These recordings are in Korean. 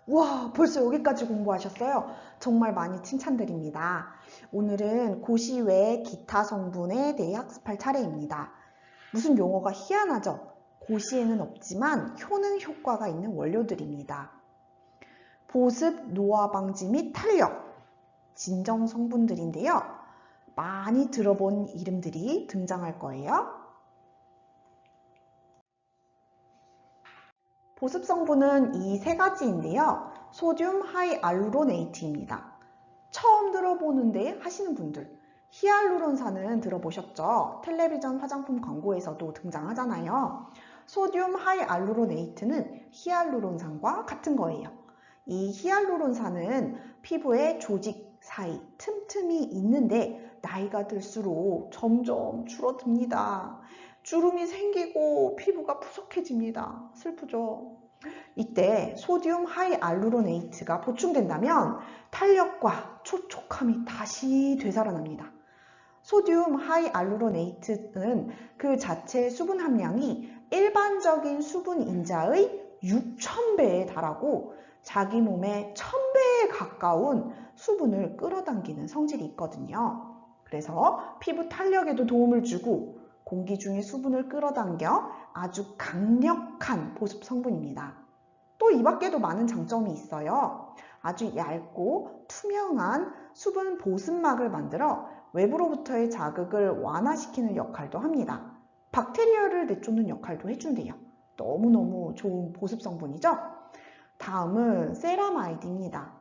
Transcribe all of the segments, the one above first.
와, 벌써 여기까지 공부하셨어요? 정말 많이 칭찬드립니다. 오늘은 고시 외 기타 성분에 대해 학습할 차례입니다. 무슨 용어가 희한하죠? 고시에는 없지만 효능 효과가 있는 원료들입니다. 보습, 노화 방지 및 탄력, 진정 성분들인데요. 많이 들어본 이름들이 등장할 거예요. 보습 성분은 이 세 가지인데요. 소듐 하이알루로네이트입니다. 처음 들어보는데 하시는 분들, 히알루론산은 들어보셨죠? 텔레비전 화장품 광고에서도 등장하잖아요. 소듐 하이알루로네이트는 히알루론산과 같은 거예요. 이 히알루론산은 피부에 조직 사이 틈틈이 있는데 나이가 들수록 점점 줄어듭니다. 주름이 생기고 피부가 푸석해집니다. 슬프죠? 이때 소듐 하이알루로네이트가 보충된다면 탄력과 촉촉함이 다시 되살아납니다. 소듐 하이알루로네이트는 그 자체 수분 함량이 일반적인 수분 인자의 6,000배에 달하고 자기 몸의 1,000배에 가까운 수분을 끌어당기는 성질이 있거든요. 그래서 피부 탄력에도 도움을 주고 공기 중의 수분을 끌어당겨 아주 강력한 보습 성분입니다. 또 이 밖에도 많은 장점이 있어요. 아주 얇고 투명한 수분 보습막을 만들어 외부로부터의 자극을 완화시키는 역할도 합니다. 박테리아를 내쫓는 역할도 해준대요. 너무너무 좋은 보습 성분이죠? 다음은 세라마이드입니다.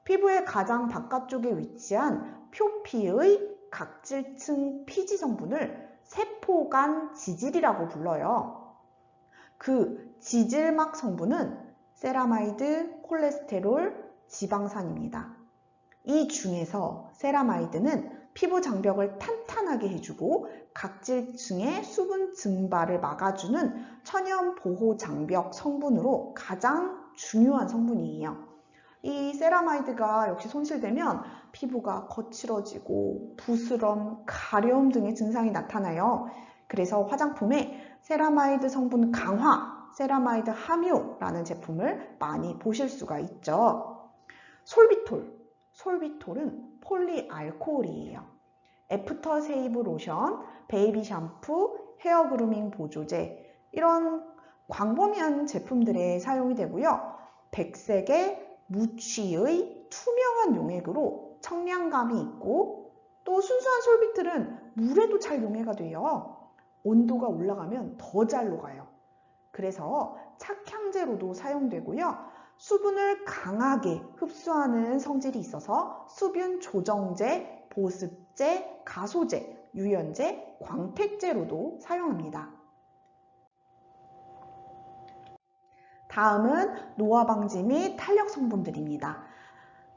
피부의 가장 바깥쪽에 위치한 표피의 각질층 피지 성분을 세포간 지질이라고 불러요. 그 지질막 성분은 세라마이드, 콜레스테롤, 지방산입니다. 이 중에서 세라마이드는 피부 장벽을 탄탄하게 해주고 각질층의 수분 증발을 막아주는 천연 보호 장벽 성분으로 가장 중요한 성분이에요. 이 세라마이드가 역시 손실되면 피부가 거칠어지고 부스럼, 가려움 등의 증상이 나타나요. 그래서 화장품에 세라마이드 성분 강화, 세라마이드 함유라는 제품을 많이 보실 수가 있죠. 솔비톨은 폴리알코올이에요. 애프터 세이브 로션, 베이비 샴푸, 헤어 그루밍 보조제 이런 광범위한 제품들에 사용이 되고요. 백색의 무취의 투명한 용액으로 청량감이 있고 또 순수한 솔비톨은 물에도 잘 용해가 돼요. 온도가 올라가면 더 잘 녹아요. 그래서 착향제로도 사용되고요. 수분을 강하게 흡수하는 성질이 있어서 수분 조정제, 보습제, 가소제, 유연제, 광택제로도 사용합니다. 다음은 노화 방지 및 탄력 성분들입니다.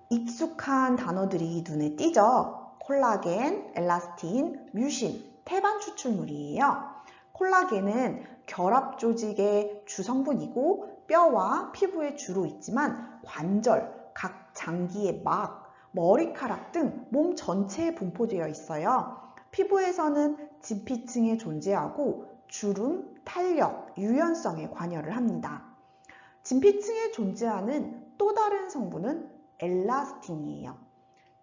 익숙한 단어들이 눈에 띄죠? 콜라겐, 엘라스틴, 뮤신, 태반 추출물이에요. 콜라겐은 결합 조직의 주성분이고 뼈와 피부에 주로 있지만 관절, 각 장기의 막, 머리카락 등 몸 전체에 분포되어 있어요. 피부에서는 진피층에 존재하고 주름, 탄력, 유연성에 관여를 합니다. 진피층에 존재하는 또 다른 성분은 엘라스틴이에요.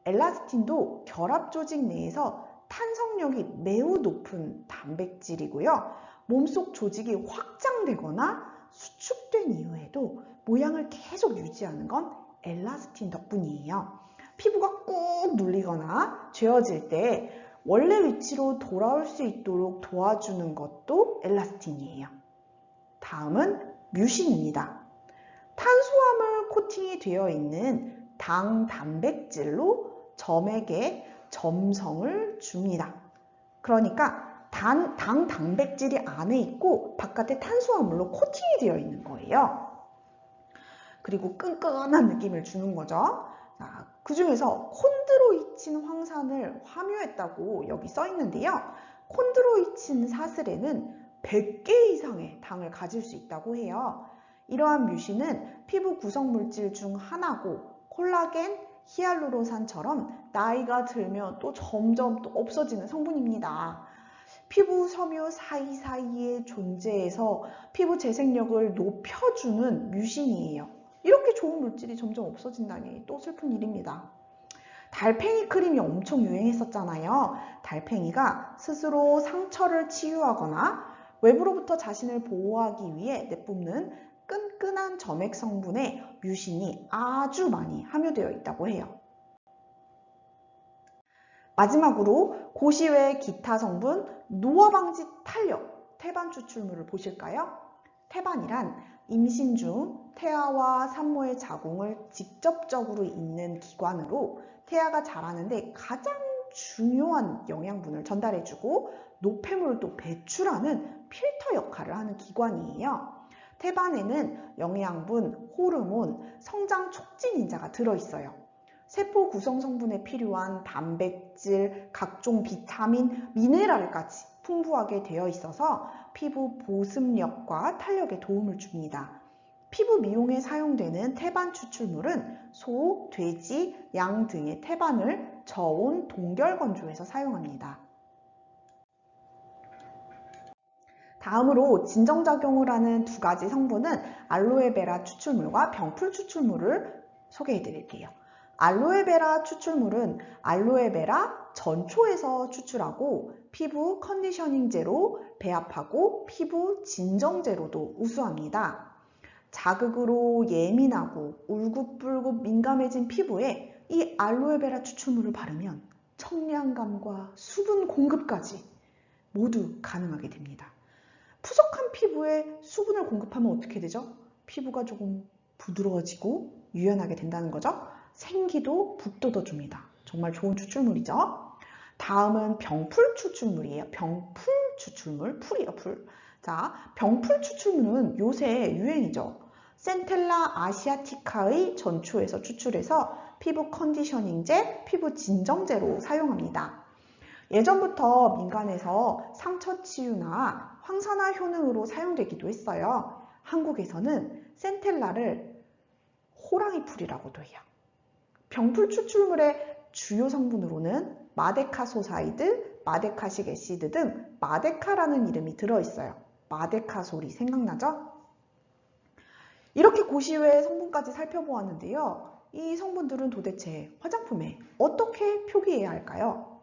엘라스틴도 결합 조직 내에서 탄성력이 매우 높은 단백질이고요. 몸속 조직이 확장되거나 수축된 이후에도 모양을 계속 유지하는 건 엘라스틴 덕분이에요. 피부가 꾹 눌리거나 죄어질 때 원래 위치로 돌아올 수 있도록 도와주는 것도 엘라스틴이에요. 다음은 뮤신입니다. 탄수화물 코팅이 되어 있는 당 단백질로 점액에 점성을 줍니다. 그러니까 당 단백질이 안에 있고 바깥에 탄수화물로 코팅이 되어 있는 거예요. 그리고 끈끈한 느낌을 주는 거죠. 그 중에서 콘드로이친 황산을 함유했다고 여기 써 있는데요. 콘드로이친 사슬에는 100개 이상의 당을 가질 수 있다고 해요. 이러한 뮤신은 피부 구성 물질 중 하나고 콜라겐, 히알루론산처럼 나이가 들면 또 점점 또 없어지는 성분입니다. 피부 섬유 사이사이에 존재해서 피부 재생력을 높여주는 뮤신이에요. 이렇게 좋은 물질이 점점 없어진다니 또 슬픈 일입니다. 달팽이 크림이 엄청 유행했었잖아요. 달팽이가 스스로 상처를 치유하거나 외부로부터 자신을 보호하기 위해 내뿜는 끈끈한 점액 성분에 뮤신이 아주 많이 함유되어 있다고 해요. 마지막으로 고시 외 기타 성분 노화 방지 탄력 태반 추출물을 보실까요? 태반이란 임신 중 태아와 산모의 자궁을 직접적으로 잇는 기관으로 태아가 자라는데 가장 중요한 영양분을 전달해주고 노폐물을 또 배출하는 필터 역할을 하는 기관이에요. 태반에는 영양분, 호르몬, 성장 촉진 인자가 들어있어요. 세포 구성 성분에 필요한 단백질, 각종 비타민, 미네랄까지 풍부하게 되어 있어서 피부 보습력과 탄력에 도움을 줍니다. 피부 미용에 사용되는 태반 추출물은 소, 돼지, 양 등의 태반을 저온 동결 건조해서 사용합니다. 다음으로 진정작용을 하는 두 가지 성분은 알로에베라 추출물과 병풀 추출물을 소개해 드릴게요. 알로에베라 추출물은 알로에베라 전초에서 추출하고 피부 컨디셔닝제로 배합하고 피부 진정제로도 우수합니다. 자극으로 예민하고 울긋불긋 민감해진 피부에 이 알로에베라 추출물을 바르면 청량감과 수분 공급까지 모두 가능하게 됩니다. 푸석한 피부에 수분을 공급하면 어떻게 되죠? 피부가 조금 부드러워지고 유연하게 된다는 거죠. 생기도 북돋아줍니다. 정말 좋은 추출물이죠. 다음은 병풀 추출물이에요. 병풀 추출물, 풀이요, 풀. 자, 병풀 추출물은 요새 유행이죠. 센텔라 아시아티카의 전초에서 추출해서 피부 컨디셔닝제, 피부 진정제로 사용합니다. 예전부터 민간에서 상처 치유나 황산화 효능으로 사용되기도 했어요. 한국에서는 센텔라를 호랑이 풀이라고도 해요. 병풀 추출물의 주요 성분으로는 마데카소사이드, 마데카식 애시드 등 마데카라는 이름이 들어있어요. 마데카솔이 생각나죠? 이렇게 고시외 성분까지 살펴보았는데요. 이 성분들은 도대체 화장품에 어떻게 표기해야 할까요?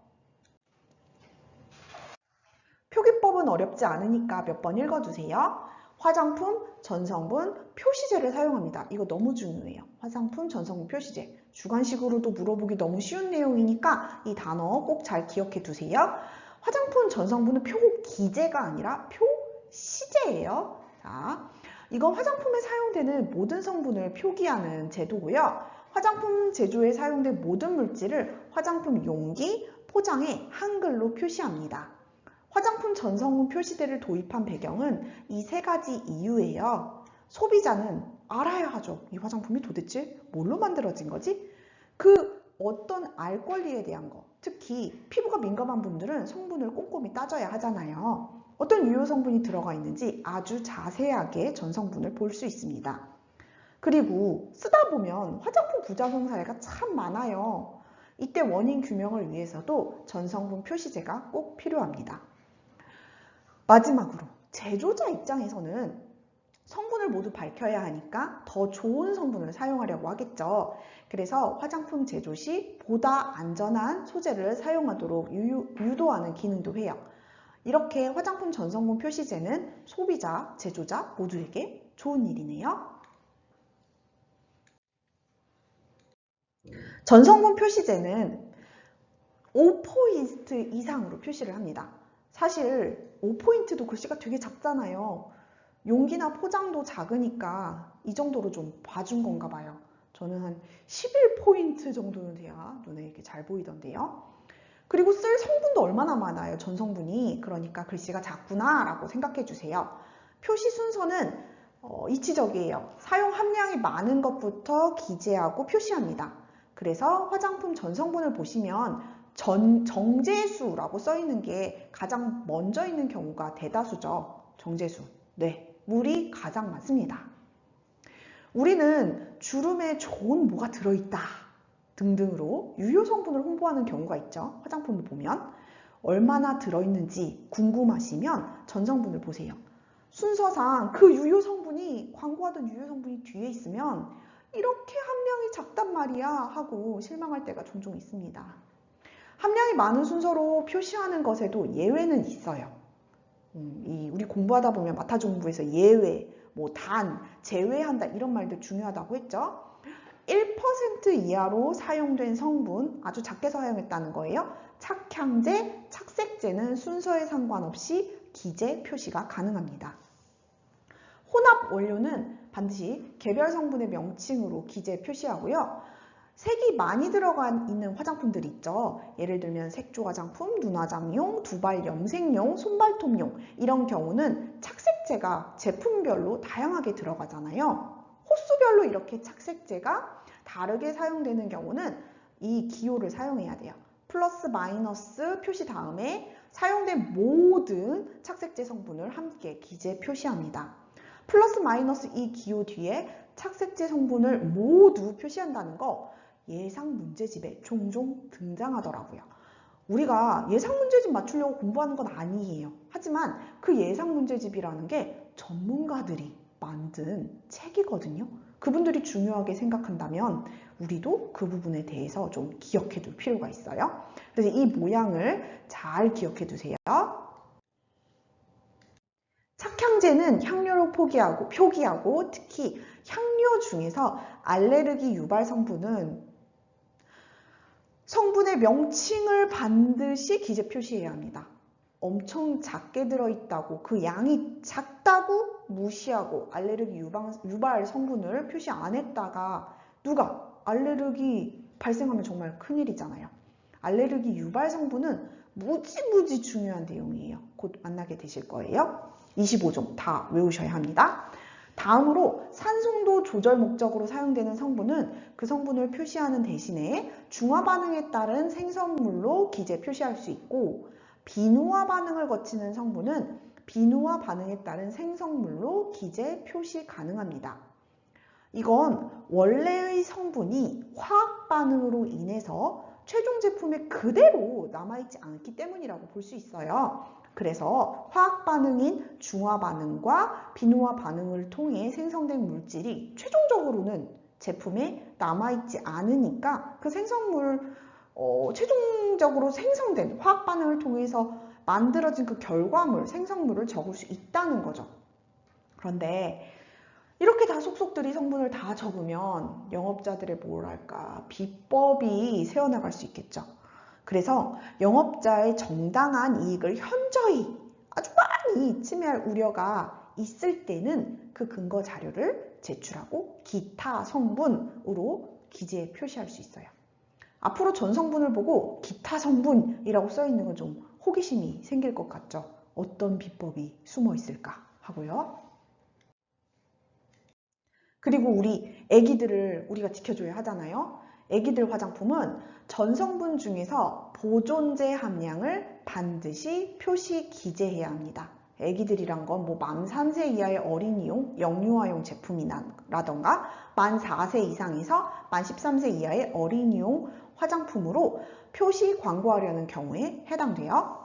표기법은 어렵지 않으니까 몇 번 읽어주세요. 화장품, 전성분, 표시제를 사용합니다. 이거 너무 중요해요. 화장품, 전성분, 표시제. 주관식으로도 물어보기 너무 쉬운 내용이니까 이 단어 꼭 잘 기억해 두세요. 화장품, 전성분은 표기제가 아니라 표시제예요. 자, 이건 화장품에 사용되는 모든 성분을 표기하는 제도고요. 화장품 제조에 사용된 모든 물질을 화장품 용기, 포장에 한글로 표시합니다. 화장품 전성분 표시제를 도입한 배경은 이 세 가지 이유예요. 소비자는 알아야 하죠. 이 화장품이 도대체 뭘로 만들어진 거지? 그 어떤 알 권리에 대한 거, 특히 피부가 민감한 분들은 성분을 꼼꼼히 따져야 하잖아요. 어떤 유효 성분이 들어가 있는지 아주 자세하게 전성분을 볼 수 있습니다. 그리고 쓰다 보면 화장품 부작용 사례가 참 많아요. 이때 원인 규명을 위해서도 전성분 표시제가 꼭 필요합니다. 마지막으로 제조자 입장에서는 성분을 모두 밝혀야 하니까 더 좋은 성분을 사용하려고 하겠죠. 그래서 화장품 제조 시 보다 안전한 소재를 사용하도록 유도하는 기능도 해요. 이렇게 화장품 전성분 표시제는 소비자, 제조자 모두에게 좋은 일이네요. 전성분 표시제는 5포인트 이상으로 표시를 합니다. 사실 5포인트도 글씨가 되게 작잖아요. 용기나 포장도 작으니까 이 정도로 좀 봐준 건가 봐요. 저는 한 11포인트 정도는 돼야 눈에 이렇게 잘 보이던데요. 그리고 쓸 성분도 얼마나 많아요, 전성분이. 그러니까 글씨가 작구나 라고 생각해 주세요. 표시 순서는 이치적이에요. 사용 함량이 많은 것부터 기재하고 표시합니다. 그래서 화장품 전성분을 보시면 정제수라고 써 있는 게 가장 먼저 있는 경우가 대다수죠. 정제수. 네, 물이 가장 많습니다. 우리는 주름에 좋은 뭐가 들어있다 등등으로 유효 성분을 홍보하는 경우가 있죠. 화장품을 보면 얼마나 들어있는지 궁금하시면 전성분을 보세요. 순서상 그 유효 성분이 광고하던 유효 성분이 뒤에 있으면 이렇게 함량이 작단 말이야 하고 실망할 때가 종종 있습니다. 함량이 많은 순서로 표시하는 것에도 예외는 있어요. 우리 공부하다 보면 마타정보에서 예외, 단, 제외한다 이런 말들 중요하다고 했죠. 1% 이하로 사용된 성분, 아주 작게 사용했다는 거예요. 착향제, 착색제는 순서에 상관없이 기재 표시가 가능합니다. 혼합 원료는 반드시 개별 성분의 명칭으로 기재 표시하고요. 색이 많이 들어가 있는 화장품들 있죠. 예를 들면 색조 화장품, 눈화장용, 두발 염색용, 손발톱용 이런 경우는 착색제가 제품별로 다양하게 들어가잖아요. 호수별로 이렇게 착색제가 다르게 사용되는 경우는 이 기호를 사용해야 돼요. 플러스 마이너스 표시 다음에 사용된 모든 착색제 성분을 함께 기재 표시합니다. 플러스 마이너스 이 기호 뒤에 착색제 성분을 모두 표시한다는 거 예상 문제집에 종종 등장하더라고요. 우리가 예상 문제집 맞추려고 공부하는 건 아니에요. 하지만 그 예상 문제집이라는 게 전문가들이 만든 책이거든요. 그분들이 중요하게 생각한다면 우리도 그 부분에 대해서 좀 기억해 둘 필요가 있어요. 그래서 이 모양을 잘 기억해 두세요. 착향제는 향료로 표기하고 특히 향료 중에서 알레르기 유발 성분은 성분의 명칭을 반드시 기재 표시해야 합니다. 엄청 작게 들어있다고 그 양이 작다고 무시하고 알레르기 유발 성분을 표시 안 했다가 누가 알레르기 발생하면 정말 큰일이잖아요. 알레르기 유발 성분은 무지무지 중요한 내용이에요. 곧 만나게 되실 거예요. 25종 다 외우셔야 합니다. 다음으로 산송도 조절 목적으로 사용되는 성분은 그 성분을 표시하는 대신에 중화 반응에 따른 생성물로 기재 표시할 수 있고 비누화 반응을 거치는 성분은 비누화 반응에 따른 생성물로 기재 표시 가능합니다. 이건 원래의 성분이 화학 반응으로 인해서 최종 제품에 그대로 남아있지 않기 때문이라고 볼 수 있어요. 그래서 화학 반응인 중화 반응과 비누화 반응을 통해 생성된 물질이 최종적으로는 제품에 남아있지 않으니까 그 생성물, 최종적으로 생성된 화학 반응을 통해서 만들어진 그 결과물, 생성물을 적을 수 있다는 거죠. 그런데 이렇게 다 속속들이 성분을 다 적으면 영업자들의 비법이 새어나갈 수 있겠죠. 그래서 영업자의 정당한 이익을 현저히 아주 많이 침해할 우려가 있을 때는 그 근거 자료를 제출하고 기타 성분으로 기재에 표시할 수 있어요. 앞으로 전 성분을 보고 기타 성분이라고 써 있는 건 좀 호기심이 생길 것 같죠. 어떤 비법이 숨어 있을까 하고요. 그리고 우리 애기들을 우리가 지켜줘야 하잖아요. 애기들 화장품은 전성분 중에서 보존제 함량을 반드시 표시 기재해야 합니다. 애기들이란 건 만 3세 이하의 어린이용, 영유아용 제품이라던가 만 4세 이상에서 만 13세 이하의 어린이용 화장품으로 표시 광고하려는 경우에 해당돼요.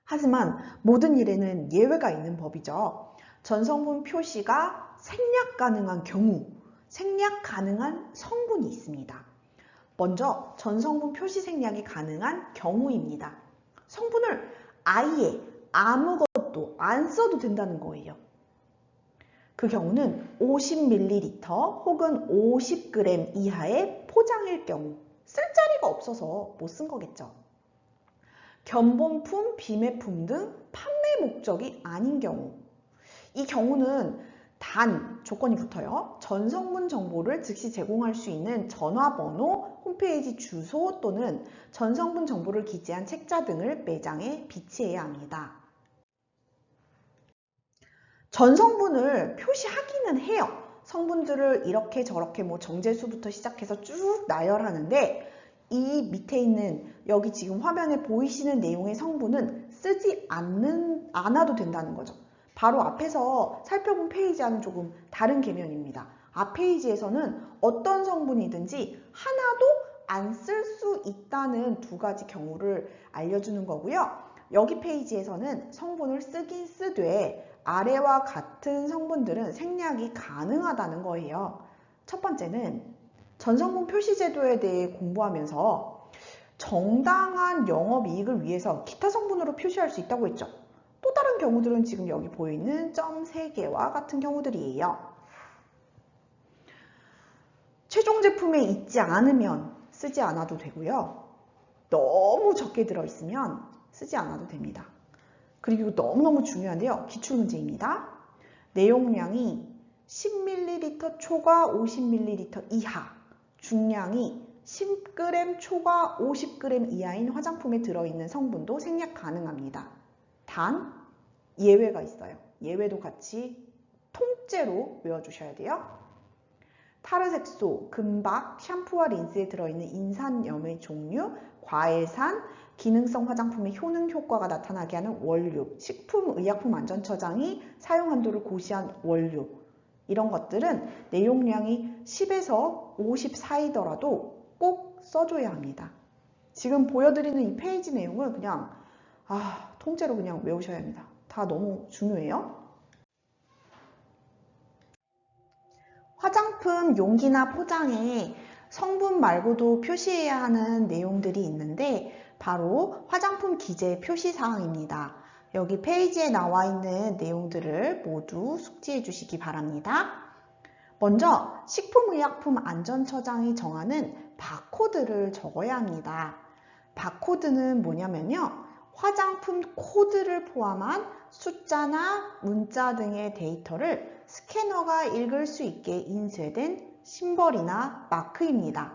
하지만 모든 일에는 예외가 있는 법이죠. 전성분 표시가 생략 가능한 경우, 생략 가능한 성분이 있습니다. 먼저 전성분 표시 생략이 가능한 경우입니다. 성분을 아예 아무것도 안 써도 된다는 거예요. 그 경우는 50ml 혹은 50g 이하의 포장일 경우, 쓸 자리가 없어서 못 쓴 거겠죠. 견본품, 비매품 등 판매 목적이 아닌 경우, 이 경우는 단 조건이 붙어요. 전성분 정보를 즉시 제공할 수 있는 전화번호, 홈페이지 주소 또는 전성분 정보를 기재한 책자 등을 매장에 비치해야 합니다. 전성분을 표시하기는 해요. 성분들을 이렇게 저렇게 정제수부터 시작해서 쭉 나열하는데 이 밑에 있는 여기 지금 화면에 보이시는 내용의 성분은 쓰지 않아도 된다는 거죠. 바로 앞에서 살펴본 페이지와는 조금 다른 개념입니다. 앞 페이지에서는 어떤 성분이든지 하나도 안 쓸 수 있다는 두 가지 경우를 알려주는 거고요. 여기 페이지에서는 성분을 쓰긴 쓰되 아래와 같은 성분들은 생략이 가능하다는 거예요. 첫 번째는 전성분 표시 제도에 대해 공부하면서 정당한 영업이익을 위해서 기타 성분으로 표시할 수 있다고 했죠. 또 다른 경우들은 지금 여기 보이는 점 3개와 같은 경우들이에요. 최종 제품에 있지 않으면 쓰지 않아도 되고요. 너무 적게 들어있으면 쓰지 않아도 됩니다. 그리고 너무너무 중요한데요. 기출문제입니다. 내용량이 10ml 초과 50ml 이하, 중량이 10g 초과 50g 이하인 화장품에 들어있는 성분도 생략 가능합니다. 단 예외가 있어요. 예외도 같이 통째로 외워주셔야 돼요. 타르색소, 금박, 샴푸와 린스에 들어있는 인산염의 종류, 과외산, 기능성 화장품의 효능 효과가 나타나게 하는 원료, 식품의약품안전처장이 사용 한도를 고시한 원료, 이런 것들은 내용량이 10에서 50 사이더라도 꼭 써줘야 합니다. 지금 보여드리는 이 페이지 내용을 그냥 통째로 그냥 외우셔야 합니다. 다 너무 중요해요. 화장품 용기나 포장에 성분 말고도 표시해야 하는 내용들이 있는데 바로 화장품 기재 표시사항입니다. 여기 페이지에 나와 있는 내용들을 모두 숙지해 주시기 바랍니다. 먼저 식품의약품안전처장이 정하는 바코드를 적어야 합니다. 바코드는 뭐냐면요. 화장품 코드를 포함한 숫자나 문자 등의 데이터를 스캐너가 읽을 수 있게 인쇄된 심벌이나 마크입니다.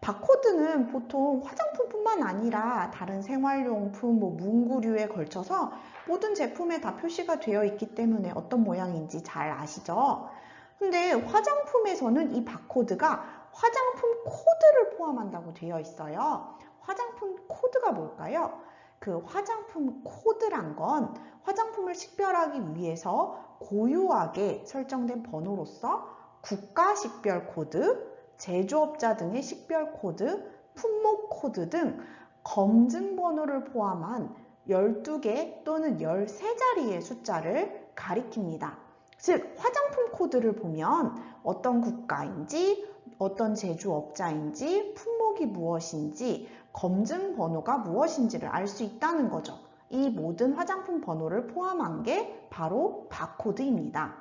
바코드는 보통 화장품뿐만 아니라 다른 생활용품, 문구류에 걸쳐서 모든 제품에 다 표시가 되어 있기 때문에 어떤 모양인지 잘 아시죠? 근데 화장품에서는 이 바코드가 화장품 코드를 포함한다고 되어 있어요. 화장품 코드가 뭘까요? 그 화장품 코드란 건 화장품을 식별하기 위해서 고유하게 설정된 번호로서 국가 식별 코드, 제조업자 등의 식별 코드, 품목 코드 등 검증 번호를 포함한 12개 또는 13자리의 숫자를 가리킵니다. 즉, 화장품 코드를 보면 어떤 국가인지, 어떤 제조업자인지, 품목이 무엇인지, 검증 번호가 무엇인지를 알 수 있다는 거죠. 이 모든 화장품 번호를 포함한 게 바로 바코드입니다.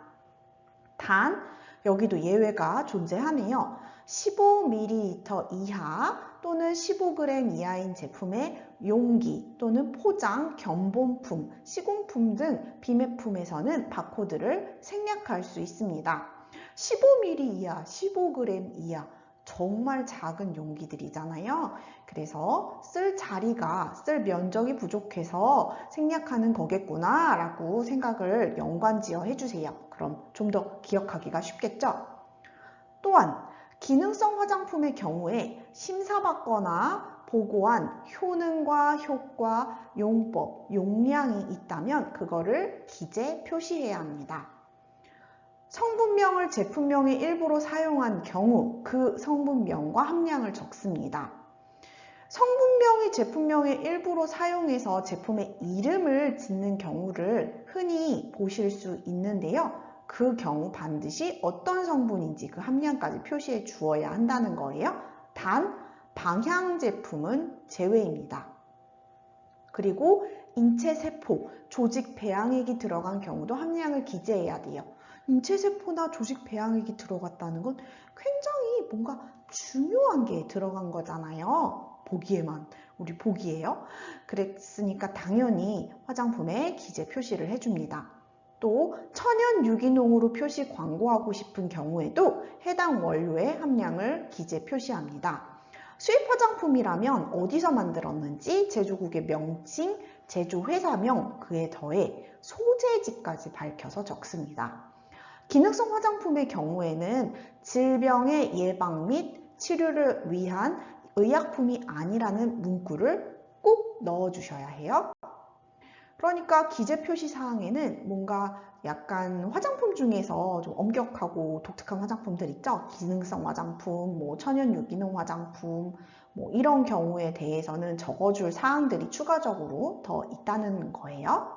단, 여기도 예외가 존재하네요. 15ml 이하 또는 15g 이하인 제품의 용기 또는 포장, 견본품, 시공품 등 비매품에서는 바코드를 생략할 수 있습니다. 15ml 이하, 15g 이하, 정말 작은 용기들이잖아요. 그래서 쓸 면적이 부족해서 생략하는 거겠구나 라고 생각을 연관지어 해주세요. 그럼 좀 더 기억하기가 쉽겠죠? 또한 기능성 화장품의 경우에 심사받거나 보고한 효능과 효과, 용법, 용량이 있다면 그거를 기재 표시해야 합니다. 성분명을 제품명의 일부로 사용한 경우 그 성분명과 함량을 적습니다. 성분명이 제품명의 일부로 사용해서 제품의 이름을 짓는 경우를 흔히 보실 수 있는데요. 그 경우 반드시 어떤 성분인지 그 함량까지 표시해 주어야 한다는 거예요. 단, 방향 제품은 제외입니다. 그리고 인체세포, 조직 배양액이 들어간 경우도 함량을 기재해야 돼요. 인체세포나 조직 배양액이 들어갔다는 건 굉장히 뭔가 중요한 게 들어간 거잖아요. 보기에만, 우리 보기에요. 그랬으니까 당연히 화장품에 기재 표시를 해줍니다. 또 천연 유기농으로 표시 광고하고 싶은 경우에도 해당 원료의 함량을 기재 표시합니다. 수입 화장품이라면 어디서 만들었는지, 제조국의 명칭, 제조회사명, 그에 더해 소재지까지 밝혀서 적습니다. 기능성 화장품의 경우에는 질병의 예방 및 치료를 위한 의약품이 아니라는 문구를 꼭 넣어주셔야 해요. 그러니까 기재 표시 사항에는 뭔가 약간 화장품 중에서 좀 엄격하고 독특한 화장품들 있죠? 기능성 화장품, 뭐 천연 유기농 화장품, 뭐 이런 경우에 대해서는 적어줄 사항들이 추가적으로 더 있다는 거예요.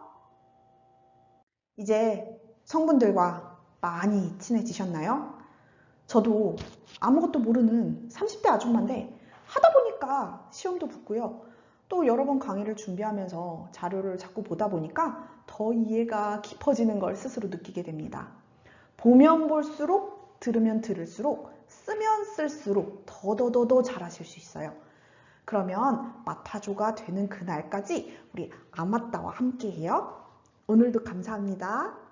이제 성분들과 많이 친해지셨나요? 저도 아무것도 모르는 30대 아줌마인데 하다 보니까 시험도 붙고요. 또 여러 번 강의를 준비하면서 자료를 자꾸 보다 보니까 더 이해가 깊어지는 걸 스스로 느끼게 됩니다. 보면 볼수록, 들으면 들을수록, 쓰면 쓸수록 더더더더 잘하실 수 있어요. 그러면 마타조가 되는 그날까지 우리 아마따와 함께 해요. 오늘도 감사합니다.